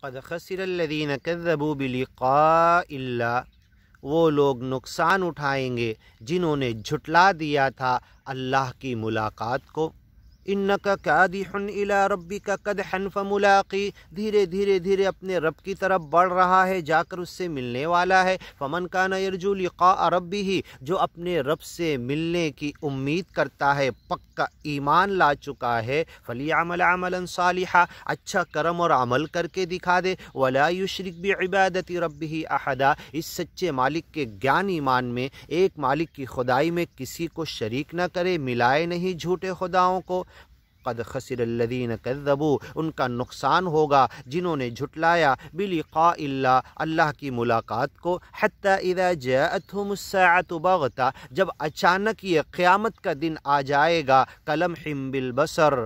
قد خسر الذین کذبوا بلقاء اللہ، وہ لوگ نقصان اٹھائیں گے جنہوں نے جھٹلا دیا تھا اللہ کی ملاقات کو۔ انک کادح الی ربک کدحا فملاقی، دھیرے دھیرے دھیرے اپنے رب کی طرف بڑھ رہا ہے، جا کر اس سے ملنے والا ہے۔ فمن کان یرجو لقاء ربہ، جو اپنے رب سے ملنے کی امید کرتا ہے، پکا ایمان لا چکا ہے، فلیعمل عملا صالحا، اچھا کرم اور عمل کر کے دکھا دے، ولا یشرک بعبادت ربہ احدا، اس سچے مالک کے گیان ایمان میں، ایک مالک کی خدائی میں کسی کو شریک نہ کرے، ملائے نہیں جھوٹے خداؤں کو۔ قد خسر الذین کذبوا، ان کا نقصان ہوگا جنہوں نے جھٹلایا، بلقاء اللہ، اللہ کی ملاقات کو، حتی اذا جاءتہم الساعۃ بغتہ، جب اچانک یہ قیامت کا دن آ جائے گا، کلمحم بالبصر،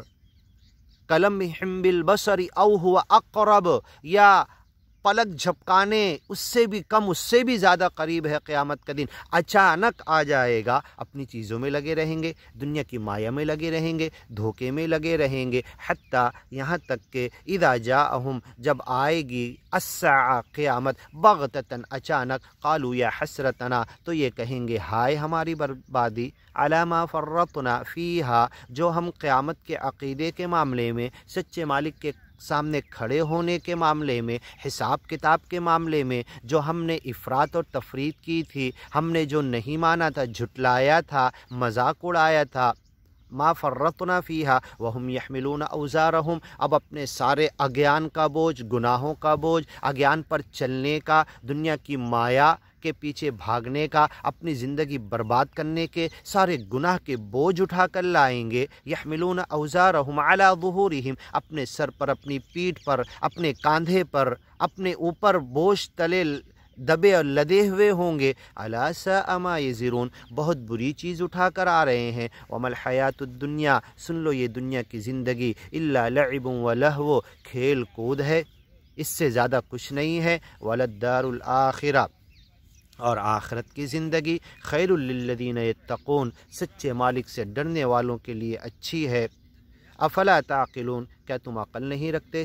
کلمحم بالبصر او ہوا اقرب، یا پلک جھپکانے اس سے بھی کم، اس سے بھی زیادہ قریب ہے قیامت کا دن، اچانک آ جائے گا۔ اپنی چیزوں میں لگے رہیں گے، دنیا کی مایا میں لگے رہیں گے، دھوکے میں لگے رہیں گے، حتیٰ یہاں تک کہ اذا جاءہم، جب آئے گی الساعہ قیامت، بغتتاً اچانک، قالوا یا حسرتنا، تو یہ کہیں گے ہائے ہماری بربادی، علی ما فرطنا فیہا، جو ہم قیامت کے عقیدے کے معاملے میں، سچے مالک کے سامنے کھڑے ہونے کے معاملے میں، حساب کتاب کے معاملے میں جو ہم نے افراط اور تفریط کی تھی، ہم نے جو نہیں مانا تھا، جھٹلایا تھا، مذاق اڑایا تھا، ما فرطنا فیہا وہم یحملون اوزارہم، اب اپنے سارے اگیان کا بوجھ، گناہوں کا بوجھ، اگیان پر چلنے کا، دنیا کی مایا کے پیچھے بھاگنے کا، اپنی زندگی برباد کرنے کے سارے گناہ کے بوجھ اٹھا کر لائیں گے۔ یحملون اوزارہم علی ظہورہم، اپنے سر پر، اپنی پیٹھ پر، اپنے کاندھے پر، اپنے اوپر بوجھ تلے دبے اور لدے ہوئے ہوں گے۔ الا ساء ما یزرون، بہت بری چیز اٹھا کر آ رہے ہیں۔ وما الحیات الدنیا، سن لو یہ دنیا کی زندگی، الا لعب و لہو، کھیل کود ہے، اس سے زیادہ کچھ نہیں ہے۔ وللدار الآخرہ، اور آخرت کی زندگی، خیر للذین یتقون، سچے مالک سے ڈرنے والوں کے لیے اچھی ہے۔ افلا تعقلون، کیا تم عقل نہیں رکھتے؟